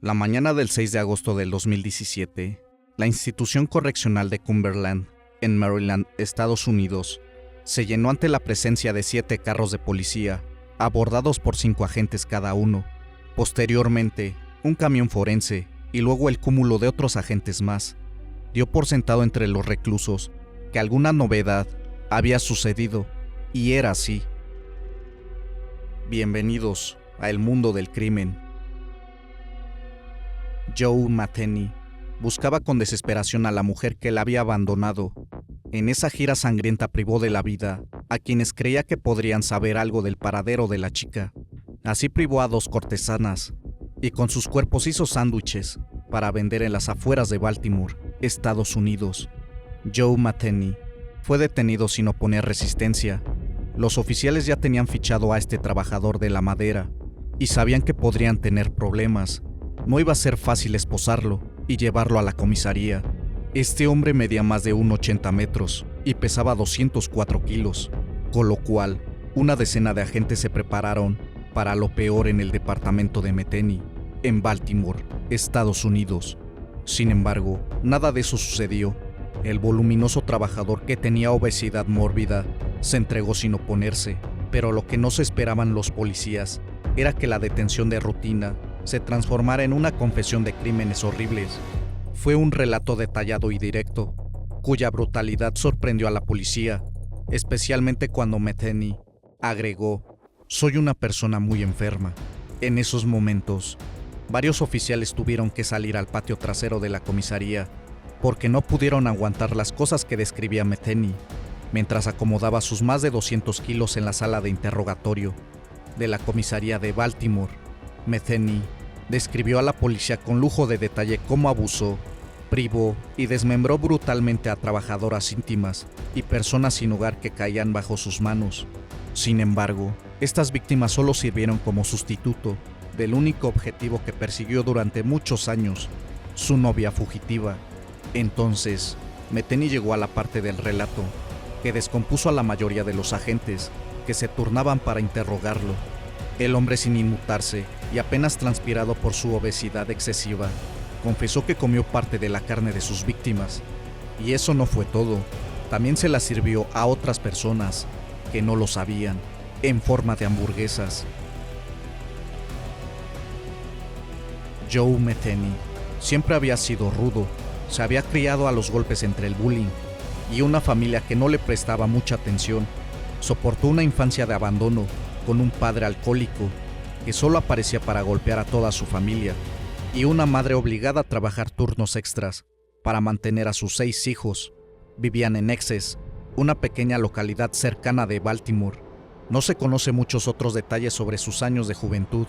La mañana del 6 de agosto del 2017, la institución correccional de Cumberland, en Maryland, Estados Unidos, se llenó ante la presencia de 7 carros de policía, abordados por 5 agentes cada uno. Posteriormente, un camión forense y luego el cúmulo de otros agentes más dio por sentado entre los reclusos que alguna novedad había sucedido, y era así. Bienvenidos a el mundo del crimen. Joe Metheny buscaba con desesperación a la mujer que la había abandonado. En esa gira sangrienta privó de la vida a quienes creía que podrían saber algo del paradero de la chica. Así privó a 2 cortesanas y con sus cuerpos hizo sándwiches para vender en las afueras de Baltimore, Estados Unidos. Joe Metheny fue detenido sin oponer resistencia. Los oficiales ya tenían fichado a este trabajador de la madera y sabían que podrían tener problemas. No iba a ser fácil esposarlo y llevarlo a la comisaría. Este hombre medía más de 1,80 metros y pesaba 204 kilos, con lo cual una decena de agentes se prepararon para lo peor en el departamento de Metheny, en Baltimore, Estados Unidos. Sin embargo, nada de eso sucedió. El voluminoso trabajador, que tenía obesidad mórbida, se entregó sin oponerse, pero lo que no se esperaban los policías era que la detención de rutina se transformara en una confesión de crímenes horribles. Fue un relato detallado y directo, cuya brutalidad sorprendió a la policía, especialmente cuando Metheny agregó: "Soy una persona muy enferma". En esos momentos, varios oficiales tuvieron que salir al patio trasero de la comisaría porque no pudieron aguantar las cosas que describía Metheny mientras acomodaba sus más de 200 kilos en la sala de interrogatorio de la comisaría de Baltimore. Metheny describió a la policía con lujo de detalle cómo abusó, privó y desmembró brutalmente a trabajadoras íntimas y personas sin hogar que caían bajo sus manos. Sin embargo, estas víctimas solo sirvieron como sustituto del único objetivo que persiguió durante muchos años: su novia fugitiva. Entonces, Metheny llegó a la parte del relato que descompuso a la mayoría de los agentes que se turnaban para interrogarlo. El hombre, sin inmutarse y apenas transpirado por su obesidad excesiva, confesó que comió parte de la carne de sus víctimas. Y eso no fue todo, también se la sirvió a otras personas que no lo sabían, en forma de hamburguesas. Joe Metheny siempre había sido rudo, se había criado a los golpes entre el bullying y una familia que no le prestaba mucha atención. Soportó una infancia de abandono con un padre alcohólico que solo aparecía para golpear a toda su familia y una madre obligada a trabajar turnos extras para mantener a sus 6 hijos. Vivían en Essex, una pequeña localidad cercana de Baltimore. No se conoce muchos otros detalles sobre sus años de juventud,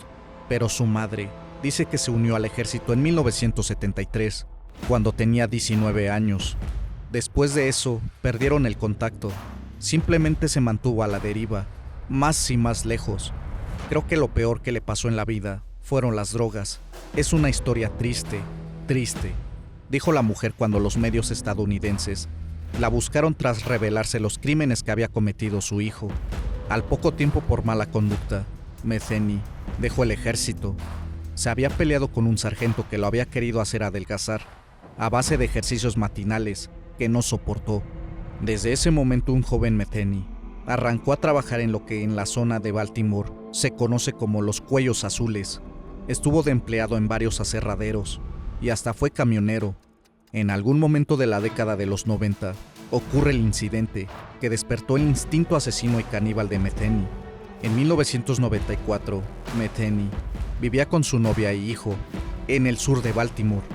pero su madre dice que se unió al ejército en 1973, cuando tenía 19 años. Después de eso, perdieron el contacto. Simplemente se mantuvo a la deriva, más y más lejos. Creo que lo peor que le pasó en la vida fueron las drogas. Es una historia triste, triste, dijo la mujer cuando los medios estadounidenses la buscaron tras revelarse los crímenes que había cometido su hijo. Al poco tiempo, por mala conducta, Metheny dejó el ejército. Se había peleado con un sargento que lo había querido hacer adelgazar a base de ejercicios matinales que no soportó. Desde ese momento, un joven Metheny arrancó a trabajar en lo que en la zona de Baltimore se conoce como los cuellos azules. Estuvo de empleado en varios aserraderos y hasta fue camionero. En algún momento de la década de los 90 ocurre el incidente que despertó el instinto asesino y caníbal de Metheny. En 1994, Metheny vivía con su novia y hijo en el sur de Baltimore.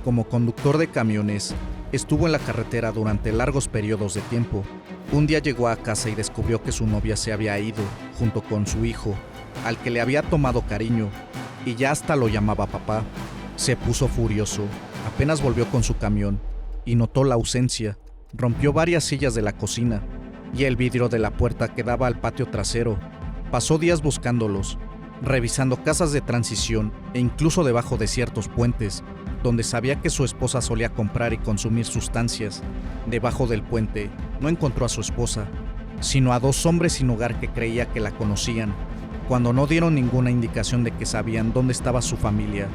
Como conductor de camiones, estuvo en la carretera durante largos periodos de tiempo. Un día llegó a casa y descubrió que su novia se había ido junto con su hijo, al que le había tomado cariño y ya hasta lo llamaba papá. Se puso furioso, apenas volvió con su camión y notó la ausencia. Rompió varias sillas de la cocina y el vidrio de la puerta que daba al patio trasero. Pasó días buscándolos, revisando casas de transición e incluso debajo de ciertos puentes, donde sabía que su esposa solía comprar y consumir sustancias. Debajo del puente no encontró a su esposa, sino a 2 hombres sin hogar que creía que la conocían. Cuando no dieron ninguna indicación de que sabían dónde estaba su familia,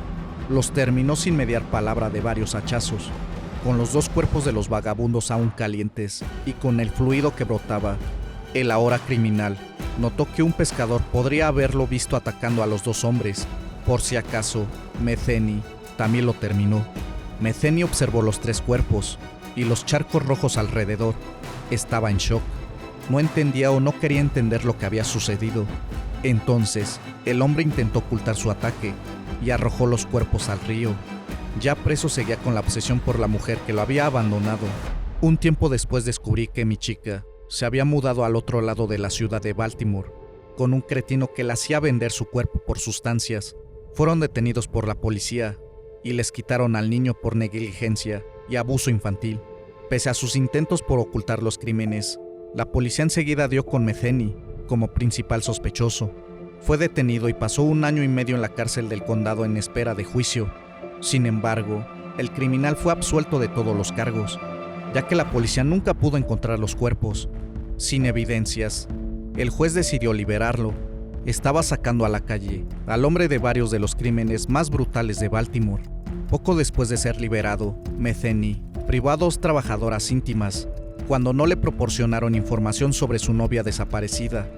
Los terminó sin mediar palabra de varios hachazos. Con los dos cuerpos de los vagabundos aún calientes y con el fluido que brotaba, el ahora criminal notó que un pescador podría haberlo visto atacando a los dos hombres. Por si acaso, Metheny también lo terminó. Metheny observó los tres cuerpos y los charcos rojos alrededor. Estaba en shock. No entendía o no quería entender lo que había sucedido. Entonces, el hombre intentó ocultar su ataque y arrojó los cuerpos al río. Ya preso, seguía con la obsesión por la mujer que lo había abandonado. Un tiempo después descubrí que mi chica se había mudado al otro lado de la ciudad de Baltimore, con un cretino que le hacía vender su cuerpo por sustancias. Fueron detenidos por la policía y les quitaron al niño por negligencia y abuso infantil. Pese a sus intentos por ocultar los crímenes, la policía enseguida dio con Metheny como principal sospechoso. Fue detenido y pasó 1 año y medio en la cárcel del condado en espera de juicio. Sin embargo, el criminal fue absuelto de todos los cargos, ya que la policía nunca pudo encontrar los cuerpos. Sin evidencias, el juez decidió liberarlo. Estaba sacando a la calle al hombre de varios de los crímenes más brutales de Baltimore. Poco después de ser liberado, Metheny privó a 2 trabajadoras íntimas cuando no le proporcionaron información sobre su novia desaparecida.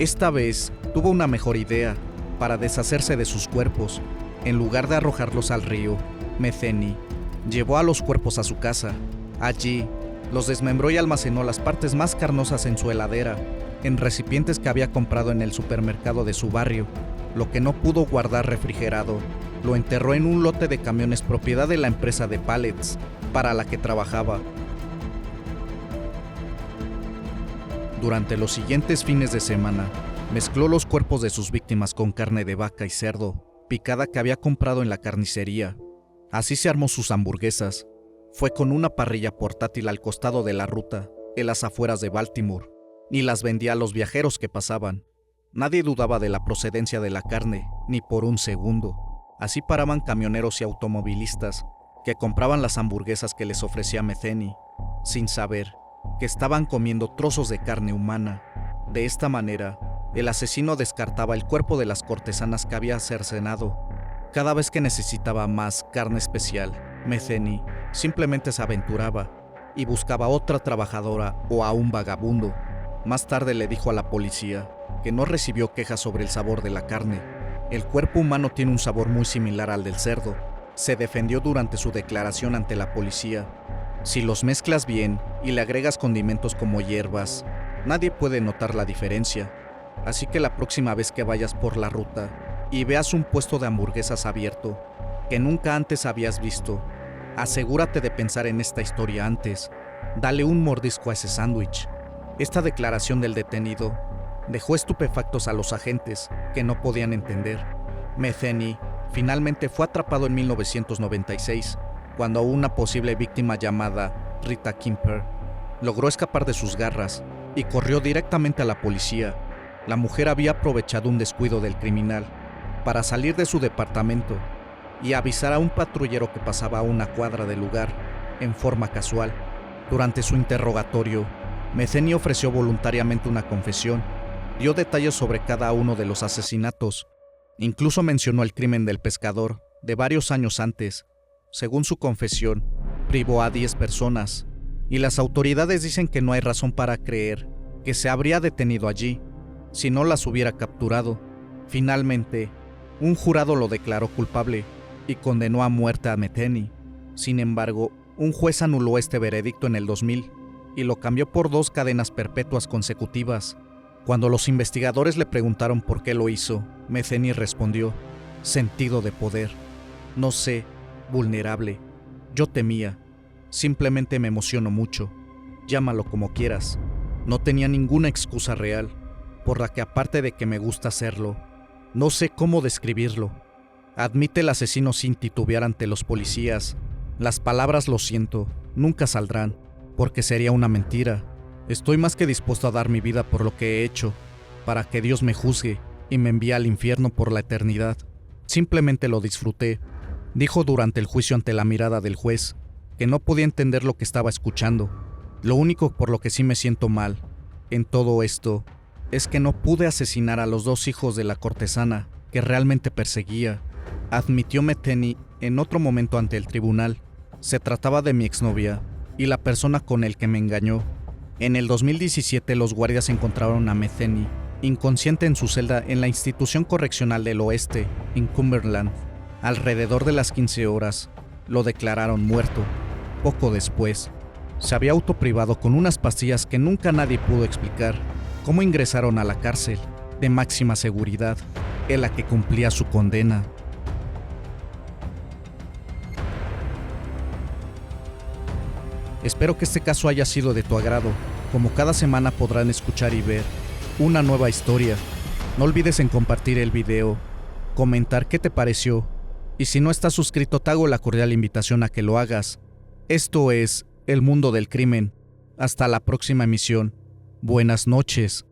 Esta vez tuvo una mejor idea para deshacerse de sus cuerpos. En lugar de arrojarlos al río, Metheny llevó a los cuerpos a su casa. Allí, los desmembró y almacenó las partes más carnosas en su heladera, en recipientes que había comprado en el supermercado de su barrio. Lo que no pudo guardar refrigerado, lo enterró en un lote de camiones propiedad de la empresa de pallets para la que trabajaba. Durante los siguientes fines de semana, mezcló los cuerpos de sus víctimas con carne de vaca y cerdo picada que había comprado en la carnicería. Así se armó sus hamburguesas. Fue con una parrilla portátil al costado de la ruta, en las afueras de Baltimore, y las vendía a los viajeros que pasaban. Nadie dudaba de la procedencia de la carne, ni por un segundo. Así paraban camioneros y automovilistas que compraban las hamburguesas que les ofrecía Metheny, sin saber que estaban comiendo trozos de carne humana. De esta manera, el asesino descartaba el cuerpo de las cortesanas que había cercenado. Cada vez que necesitaba más carne especial, Metheny simplemente se aventuraba y buscaba otra trabajadora o a un vagabundo. Más tarde le dijo a la policía que no recibió quejas sobre el sabor de la carne. El cuerpo humano tiene un sabor muy similar al del cerdo. Se defendió durante su declaración ante la policía. Si los mezclas bien y le agregas condimentos como hierbas, nadie puede notar la diferencia. Así que la próxima vez que vayas por la ruta y veas un puesto de hamburguesas abierto que nunca antes habías visto, asegúrate de pensar en esta historia antes. Dale un mordisco a ese sándwich. Esta declaración del detenido dejó estupefactos a los agentes, que no podían entender. Metheny finalmente fue atrapado en 1996, cuando una posible víctima llamada Rita Kimper logró escapar de sus garras y corrió directamente a la policía. La mujer había aprovechado un descuido del criminal para salir de su departamento y avisar a un patrullero que pasaba a una cuadra del lugar en forma casual. Durante su interrogatorio, Metheny ofreció voluntariamente una confesión. Dio detalles sobre cada uno de los asesinatos. Incluso mencionó el crimen del pescador de varios años antes. Según su confesión, privó a 10 personas, y las autoridades dicen que no hay razón para creer que se habría detenido allí si no las hubiera capturado. Finalmente, un jurado lo declaró culpable y condenó a muerte a Metheny. Sin embargo, un juez anuló este veredicto en el 2000 y lo cambió por 2 cadenas perpetuas consecutivas. Cuando los investigadores le preguntaron por qué lo hizo, Metheny respondió: sentido de poder. No sé, vulnerable. Yo temía. Simplemente me emociono mucho. Llámalo como quieras. No tenía ninguna excusa real, por la que aparte de que me gusta hacerlo, no sé cómo describirlo. Admite el asesino sin titubear ante los policías. Las palabras "lo siento" nunca saldrán, porque sería una mentira. Estoy más que dispuesto a dar mi vida por lo que he hecho, para que Dios me juzgue y me envíe al infierno por la eternidad. Simplemente lo disfruté, dijo durante el juicio ante la mirada del juez, que no podía entender lo que estaba escuchando. Lo único por lo que sí me siento mal en todo esto es que no pude asesinar a los 2 hijos de la cortesana que realmente perseguía, admitió Metheny en otro momento ante el tribunal. Se trataba de mi exnovia y la persona con el que me engañó. En el 2017 los guardias encontraron a Metheny inconsciente en su celda en la Institución Correccional del Oeste, en Cumberland. Alrededor de las 15 horas, lo declararon muerto. Poco después, se había autoprivado con unas pastillas que nunca nadie pudo explicar. Cómo ingresaron a la cárcel de máxima seguridad, en la que cumplía su condena. Espero que este caso haya sido de tu agrado. Como cada semana podrán escuchar y ver una nueva historia. No olvides en compartir el video, comentar qué te pareció, y si no estás suscrito te hago la cordial invitación a que lo hagas. Esto es El Mundo del Crimen. Hasta la próxima emisión. Buenas noches.